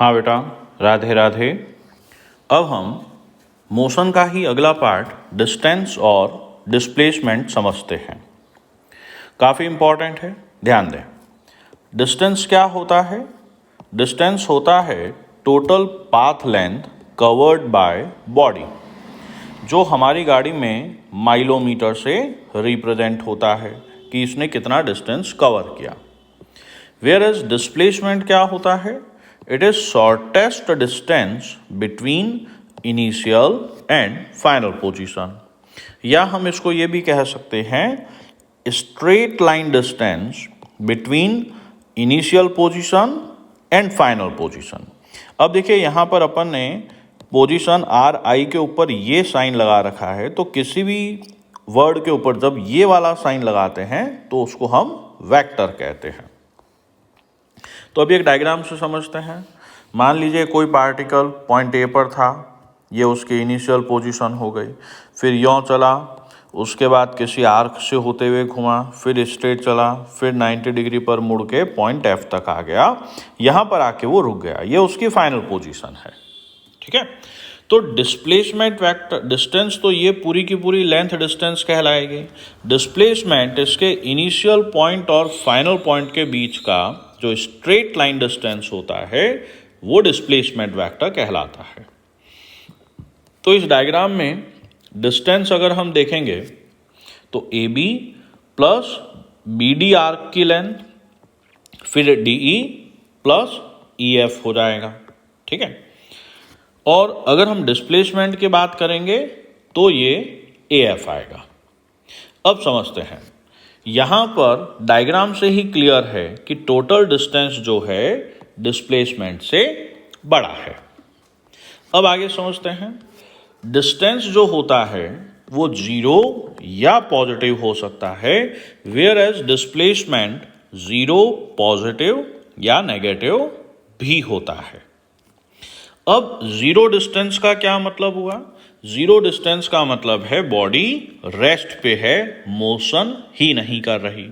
हाँ बेटा, राधे राधे। अब हम मोशन का ही अगला पार्ट डिस्टेंस और डिस्प्लेसमेंट समझते हैं। काफ़ी इम्पॉर्टेंट है, ध्यान दें। डिस्टेंस क्या होता है? डिस्टेंस होता है total path length covered by body, जो हमारी गाड़ी में माइलोमीटर से रिप्रेजेंट होता है कि इसने कितना डिस्टेंस कवर किया। वेयर एज डिस्प्लेसमेंट क्या होता है? It is shortest distance between initial and final position, या हम इसको ये भी कह सकते हैं straight line distance between initial position and final position. अब देखिए यहाँ पर अपन ने पोजीशन RI के ऊपर ये साइन लगा रखा है, तो किसी भी वर्ड के ऊपर जब ये वाला साइन लगाते हैं तो उसको हम वेक्टर कहते हैं। तो अभी एक डायग्राम से समझते हैं। मान लीजिए कोई पार्टिकल पॉइंट A पर था, ये उसकी इनिशियल पोजीशन हो गई, फिर यों चला, उसके बाद किसी आर्क से होते हुए घुमा, फिर स्ट्रेट चला, फिर 90 डिग्री पर मुड़ के पॉइंट F तक आ गया, यहाँ पर आके वो रुक गया, ये उसकी फाइनल पोजीशन है। ठीक है, तो डिस्प्लेसमेंट वेक्टर डिस्टेंस तो ये पूरी की पूरी लेंथ डिस्टेंस कहलाएगी। डिस्प्लेसमेंट इसके इनिशियल पॉइंट और फाइनल पॉइंट के बीच का जो स्ट्रेट लाइन डिस्टेंस होता है वो डिस्प्लेसमेंट वेक्टर कहलाता है। तो इस डायग्राम में डिस्टेंस अगर हम देखेंगे तो AB प्लस BD आर्क की लेंथ, फिर DE प्लस EF हो जाएगा। ठीक है, और अगर हम डिस्प्लेसमेंट की बात करेंगे तो ये AF आएगा। अब समझते हैं, यहाँ पर डायग्राम से ही क्लियर है कि टोटल डिस्टेंस जो है डिस्प्लेसमेंट से बड़ा है। अब आगे समझते हैं, डिस्टेंस जो होता है वो जीरो या पॉजिटिव हो सकता है, whereas displacement zero, positive या नेगेटिव भी होता है। अब जीरो डिस्टेंस का क्या मतलब हुआ? जीरो डिस्टेंस का मतलब है बॉडी रेस्ट पे है, मोशन ही नहीं कर रही।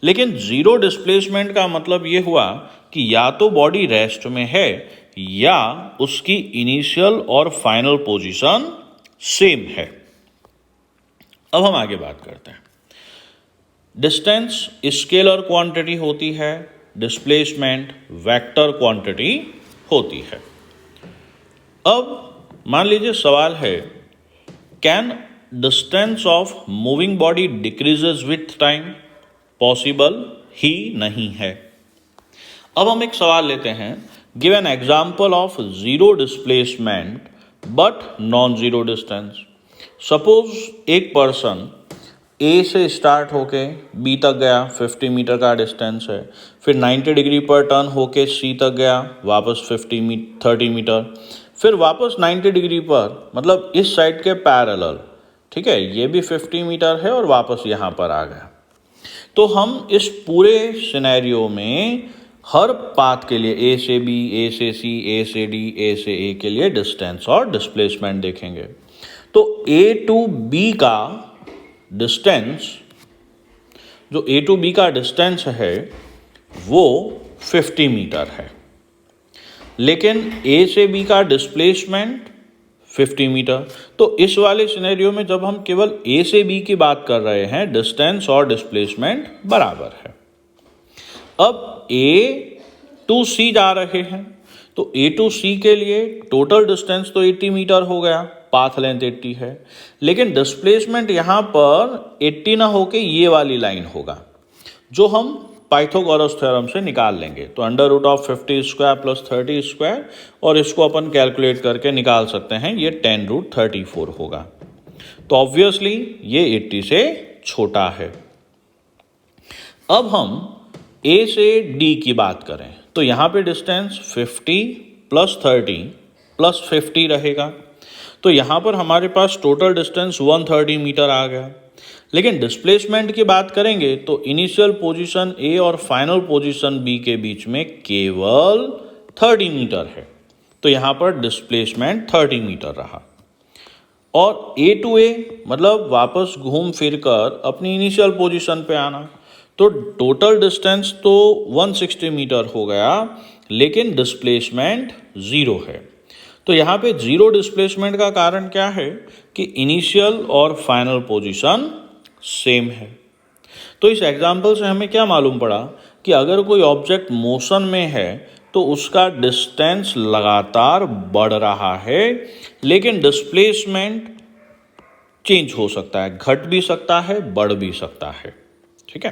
लेकिन जीरो डिस्प्लेसमेंट का मतलब ये हुआ कि या तो बॉडी रेस्ट में है या उसकी इनिशियल और फाइनल पोजीशन सेम है। अब हम आगे बात करते हैं। डिस्टेंस स्केलर क्वांटिटी होती है, डिस्प्लेसमेंट वेक्टर क्वांटिटी होती है। अब मान लीजिए सवाल है, can distance of moving body decreases with time? Possible ही नहीं है। अब हम एक सवाल लेते हैं, give an example of zero displacement but non zero distance. Suppose एक पर्सन A से स्टार्ट होके B तक गया, 50 मीटर का डिस्टेंस है, फिर 90 डिग्री पर टर्न होके C तक गया, वापस 30 मीटर, फिर वापस 90 डिग्री पर, मतलब इस साइड के पैरेलल, ठीक है, ये भी 50 मीटर है और वापस यहाँ पर आ गया। तो हम इस पूरे सिनेरियो में हर पाथ के लिए A से B, A से C, A से D, A से A के लिए डिस्टेंस और डिस्प्लेसमेंट देखेंगे। तो A टू B का डिस्टेंस, जो A टू B का डिस्टेंस है वो 50 मीटर है, लेकिन A से B का डिस्प्लेसमेंट 50 मीटर। तो इस वाले सिनेरियो में जब हम केवल A से B की बात कर रहे हैं, डिस्टेंस और डिस्प्लेसमेंट बराबर है। अब A टू C जा रहे हैं, तो A टू C के लिए टोटल डिस्टेंस तो 80 मीटर हो गया, पाथ लेंथ 80 है, लेकिन डिस्प्लेसमेंट यहाँ पर 80 ना होके ये वाली लाइन होगा, जो हम पाइथागोरस थ्योरम से निकाल लेंगे। तो under root of 50 square plus 30 square, और इसको अपन कैलकुलेट करके निकाल सकते हैं, ये 10 रूट 34 होगा। तो ऑब्वियसली ये 80 से छोटा है। अब हम A से D की बात करें तो यहाँ पे डिस्टेंस 50 प्लस 30 प्लस 50 रहेगा, तो यहाँ पर हमारे पास टोटल डिस्टेंस 130 मीटर आ गया। लेकिन डिस्प्लेसमेंट की बात करेंगे तो इनिशियल पोजीशन A और फाइनल पोजीशन B के बीच में केवल 30 मीटर है, तो यहाँ पर डिस्प्लेसमेंट 30 मीटर रहा। और A टू A मतलब वापस घूम फिर कर अपनी इनिशियल पोजीशन पे आना, तो टोटल डिस्टेंस तो 160 मीटर हो गया, लेकिन डिस्प्लेसमेंट 0 है। तो यहाँ पे 0 डिस्प्लेसमेंट का कारण क्या है कि इनिशियल और फाइनल पोजीशन सेम है। तो इस एग्जाम्पल से हमें क्या मालूम पड़ा कि अगर कोई ऑब्जेक्ट मोशन में है तो उसका डिस्टेंस लगातार बढ़ रहा है, लेकिन डिस्प्लेसमेंट चेंज हो सकता है, घट भी सकता है, बढ़ भी सकता है। ठीक है,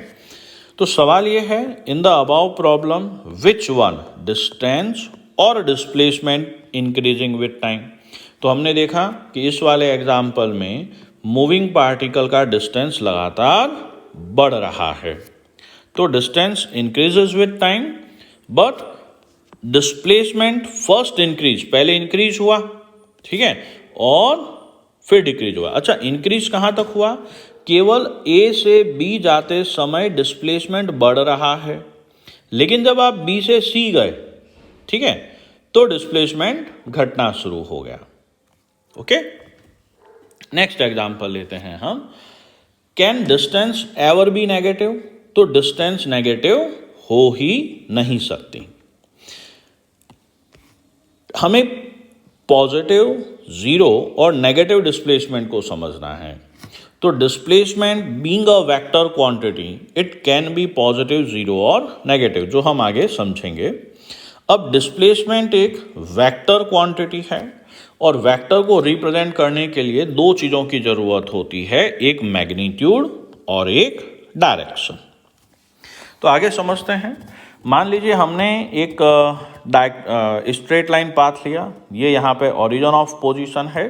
तो सवाल यह है, in the above problem which one distance और डिस्प्लेसमेंट इंक्रीजिंग विथ टाइम। तो हमने देखा कि इस वाले एग्जाम्पल में मूविंग पार्टिकल का डिस्टेंस लगातार बढ़ रहा है, तो distance increases with time, but displacement first increase, पहले इंक्रीज हुआ, ठीक है, और फिर डिक्रीज हुआ। अच्छा, इंक्रीज कहां तक हुआ? केवल ए से बी जाते समय डिस्प्लेसमेंट बढ़ रहा है, लेकिन जब आप बी से सी गए, ठीक है, तो डिस्प्लेसमेंट घटना शुरू हो गया। ओके, नेक्स्ट एग्जांपल लेते हैं हम। Can distance ever be negative? तो डिस्टेंस नेगेटिव हो ही नहीं सकती। हमें पॉजिटिव, जीरो और नेगेटिव डिस्प्लेसमेंट को समझना है। तो displacement being a vector quantity, it can be positive, zero और नेगेटिव, जो हम आगे समझेंगे। अब डिस्प्लेसमेंट एक वेक्टर क्वांटिटी है और वेक्टर को रिप्रेजेंट करने के लिए दो चीजों की जरूरत होती है, एक मैग्नीट्यूड और एक डायरेक्शन। तो आगे समझते हैं। मान लीजिए हमने एक स्ट्रेट लाइन पाथ लिया, ये यहाँ पे ओरिजिन ऑफ पोजीशन है,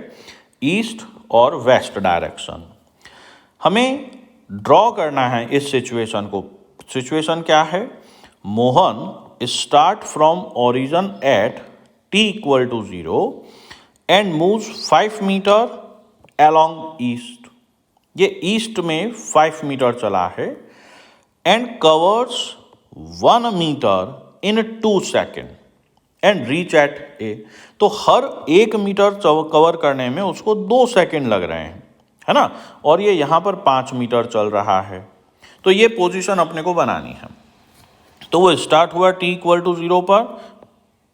ईस्ट और वेस्ट डायरेक्शन। हमें ड्रॉ करना है इस सिचुएशन को। सिचुएशन क्या है? Mohan start from origin at t equal to 0 and moves 5 metre along east. ये ईस्ट में 5 मीटर चला है and covers 1 metre in 2 second and reach at A. तो हर 1 मीटर कवर करने में उसको 2 सेकेंड लग रहे हैं, है ना, और ये यहाँ पर 5 मीटर चल रहा है। तो ये पोजीशन अपने को बनानी है। तो वो स्टार्ट हुआ t इक्वल टू 0 पर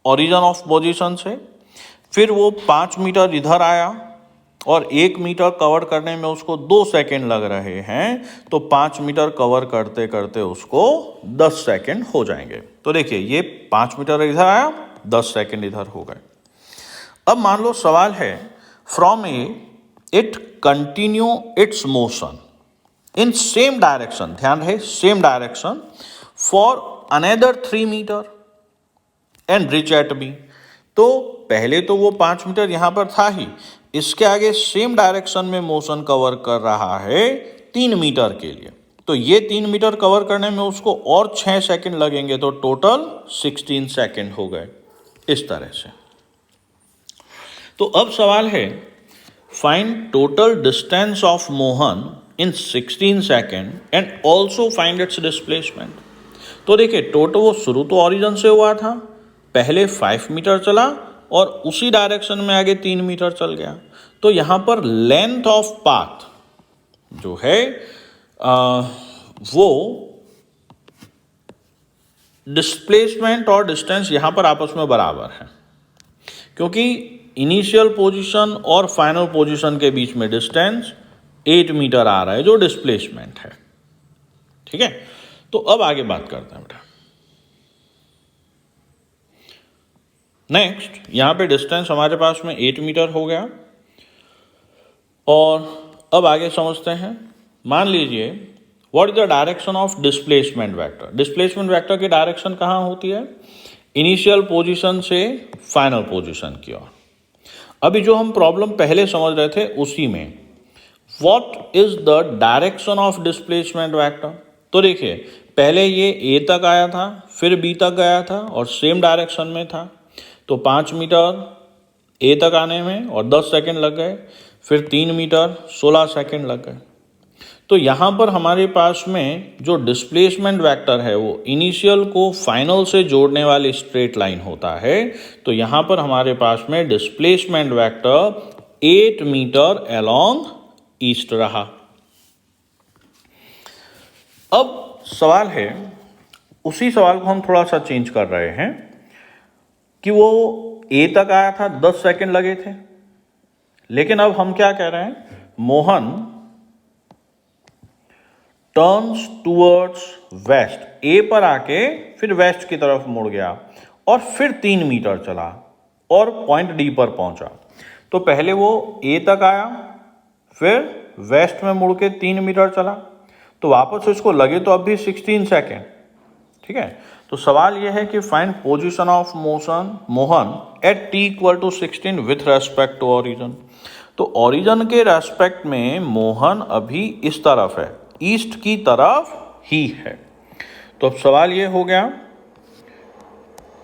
ओरिजिन ऑफ पोजीशन से, फिर वो 5 मीटर इधर आया और 1 मीटर कवर करने में उसको 2 सेकेंड लग रहे हैं, तो 5 मीटर कवर करते करते उसको 10 सेकेंड हो जाएंगे। तो देखिए, ये 5 मीटर इधर आया, 10 सेकेंड इधर हो गए। अब मान लो सवाल है, from A it continue its motion in same direction, ध्यान रहे same direction, for another 3 metre and reach at B. तो पहले तो वो 5 मीटर यहां पर था ही, इसके आगे सेम डायरेक्शन में मोशन कवर कर रहा है 3 मीटर के लिए। तो ये 3 मीटर कवर करने में उसको और 6 सेकेंड लगेंगे, तो टोटल 16 सेकेंड हो गए इस तरह से। तो अब सवाल है, find total distance of Mohan in 16 second and also find its displacement. तो देखिए, टोटल वो शुरू तो ओरिजिन से हुआ था, पहले 5 मीटर चला और उसी डायरेक्शन में आगे 3 मीटर चल गया। तो यहां पर लेंथ ऑफ पाथ जो है वो डिस्प्लेसमेंट और डिस्टेंस यहां पर आपस में बराबर है, क्योंकि इनिशियल पोजीशन और फाइनल पोजीशन के बीच में डिस्टेंस 8 मीटर आ रहा है, जो डिस्प्लेसमेंट है। ठीक है, तो अब आगे बात करते हैं बेटा। नेक्स्ट, यहां पे डिस्टेंस हमारे पास में 8 मीटर हो गया, और अब आगे समझते हैं। मान लीजिए, what is the direction of displacement vector. Displacement vector की डायरेक्शन कहां होती है? इनिशियल पोजीशन से फाइनल पोजीशन की ओर। अभी जो हम प्रॉब्लम पहले समझ रहे थे उसी में, what is the direction of displacement vector. तो देखिए, पहले ये ए तक आया था, फिर बी तक गया था और सेम डायरेक्शन में था, तो 5 मीटर ए तक आने में और 10 सेकेंड लग गए, फिर 3 मीटर 16 सेकेंड लग गए। तो यहाँ पर हमारे पास में जो डिस्प्लेसमेंट वेक्टर है वो इनिशियल को फाइनल से जोड़ने वाली स्ट्रेट लाइन होता है। तो यहाँ पर हमारे पास में displacement vector 8 metre along east रहा। अब सवाल है, उसी सवाल को हम थोड़ा सा चेंज कर रहे हैं। कि वो ए तक आया था, 10 सेकंड लगे थे। लेकिन अब हम क्या कह रहे हैं, मोहन टर्न्स टूवर्ड्स वेस्ट, ए पर आके फिर वेस्ट की तरफ मुड़ गया और फिर 3 मीटर चला और पॉइंट डी पर पहुंचा। तो पहले वो ए तक आया, फिर वेस्ट में मुड़ के 3 मीटर चला, तो वापस इसको लगे तो अब भी 16 सेकेंड। ठीक है, तो सवाल यह है कि find position of Mohan at t equal to 16 with respect to origin. तो ओरिजिन के रेस्पेक्ट में मोहन अभी इस तरफ है, ईस्ट की तरफ ही है। तो अब सवाल ये हो गया,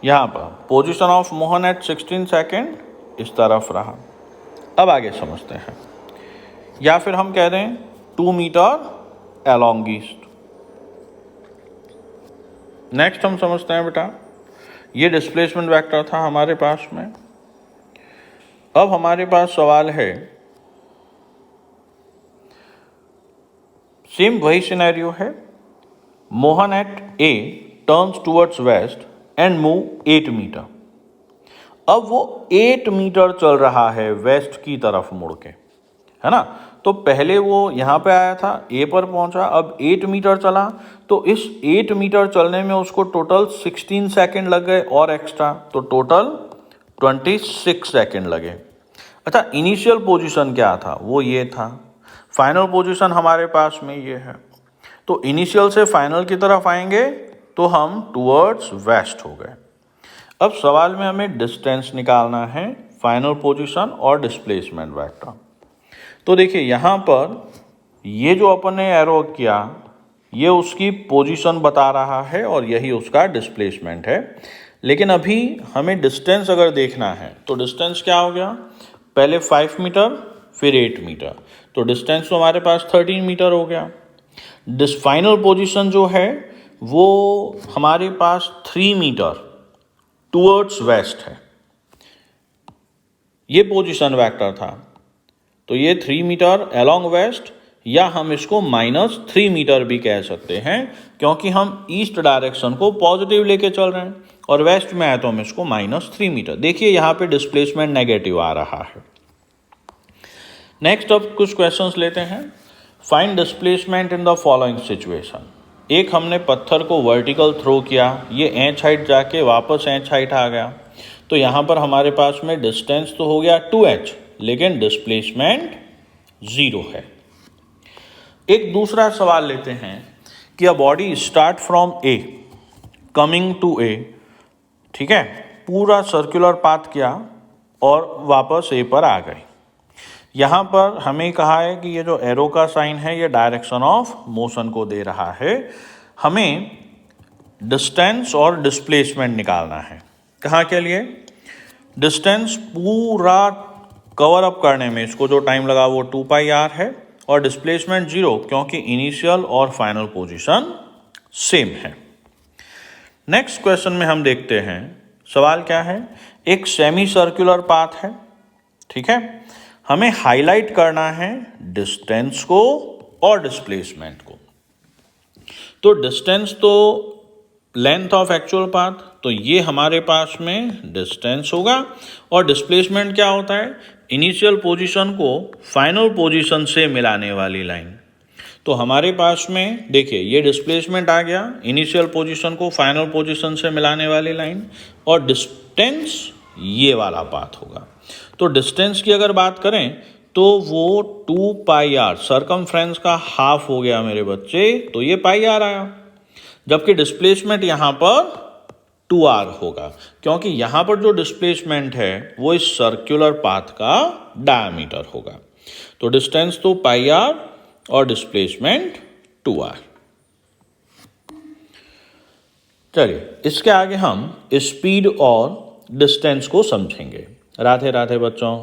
यहां पर position of Mohan at 16 second इस तरफ रहा। अब आगे समझते हैं, या फिर हम कह दें 2 मीटर अलोंग ईस्ट। नेक्स्ट हम समझते हैं बेटा, ये डिस्प्लेसमेंट वेक्टर था हमारे पास में। अब हमारे पास सवाल है, सेम वही सिनेरियो है, Mohan at A turns towards west and move 8 metre. अब वो 8 मीटर चल रहा है वेस्ट की तरफ मुड़ के, है ना। तो पहले वो यहाँ पे आया था, ए पर पहुंचा, अब 8 मीटर चला, तो इस 8 मीटर चलने में उसको टोटल 16 सेकेंड लग गए और एक्स्ट्रा, तो टोटल 26 सेकेंड लगे। अच्छा, इनिशियल पोजीशन क्या था, वो ये था। फाइनल पोजीशन हमारे पास में ये है, तो इनिशियल से फाइनल की तरफ आएंगे तो हम टूवर्ड्स वेस्ट हो गए। अब सवाल में हमें डिस्टेंस निकालना है, फाइनल पोजीशन और डिस्प्लेसमेंट वेक्टर। तो देखिए यहाँ पर ये जो अपन ने एरो किया, ये उसकी पोजीशन बता रहा है और यही उसका डिस्प्लेसमेंट है। लेकिन अभी हमें डिस्टेंस अगर देखना है, तो डिस्टेंस क्या हो गया, पहले 5 मीटर फिर 8 मीटर, तो डिस्टेंस तो हमारे पास 13 मीटर हो गया। फाइनल पोजीशन जो है वो हमारे पास 3 मीटर टूवर्ड्स वेस्ट है, ये पोजीशन वेक्टर था। तो ये 3 मीटर अलोंग वेस्ट, या हम इसको -3 मीटर भी कह सकते हैं, क्योंकि हम ईस्ट डायरेक्शन को पॉजिटिव लेके चल रहे हैं और वेस्ट में आए तो हम इसको -3 मीटर। देखिए यहाँ पे डिस्प्लेसमेंट नेगेटिव आ रहा है। नेक्स्ट अब कुछ क्वेश्चंस लेते हैं। Find displacement in the following situation. एक हमने पत्थर को वर्टिकल थ्रो किया, ये एच हाइट जाके वापस एच हाइट आ गया, तो यहाँ पर हमारे पास में डिस्टेंस तो हो गया 2h, लेकिन डिस्प्लेसमेंट 0 है। एक दूसरा सवाल लेते हैं कि a body start from A coming to A, ठीक है, पूरा सर्कुलर पाथ किया और वापस ए पर आ गई। यहाँ पर हमें कहा है कि ये जो एरो का साइन है ये डायरेक्शन ऑफ मोशन को दे रहा है। हमें डिस्टेंस और डिस्प्लेसमेंट निकालना है। कहाँ के लिए, डिस्टेंस पूरा कवर अप करने में इसको जो टाइम लगा वो 2πr है, और डिस्प्लेसमेंट 0, क्योंकि इनिशियल और फाइनल पोजीशन सेम है। नेक्स्ट क्वेश्चन में हम देखते हैं, सवाल क्या है, एक सेमी सर्कुलर पाथ है, ठीक है, हमें हाईलाइट करना है डिस्टेंस को और डिस्प्लेसमेंट को। तो डिस्टेंस तो लेंथ ऑफ एक्चुअल पाथ, तो ये हमारे पास में डिस्टेंस होगा, और डिस्प्लेसमेंट क्या होता है, इनिशियल पोजीशन को फाइनल पोजीशन से मिलाने वाली लाइन। तो हमारे पास में देखिए ये डिस्प्लेसमेंट आ गया, इनिशियल पोजीशन को फाइनल पोजीशन से मिलाने वाली लाइन, और डिस्टेंस ये वाला पाथ होगा। तो डिस्टेंस की अगर बात करें तो वो 2πr सर्कमफ्रेंस का हाफ हो गया मेरे बच्चे, तो ये πr आया, जबकि डिस्प्लेसमेंट यहाँ पर 2r होगा, क्योंकि यहाँ पर जो डिस्प्लेसमेंट है वो इस सर्कुलर पाथ का डायमीटर होगा। तो डिस्टेंस तो πr और डिस्प्लेसमेंट 2r। चलिए इसके आगे हम स्पीड और डिस्टेंस को समझेंगे। राधे राधे बच्चों।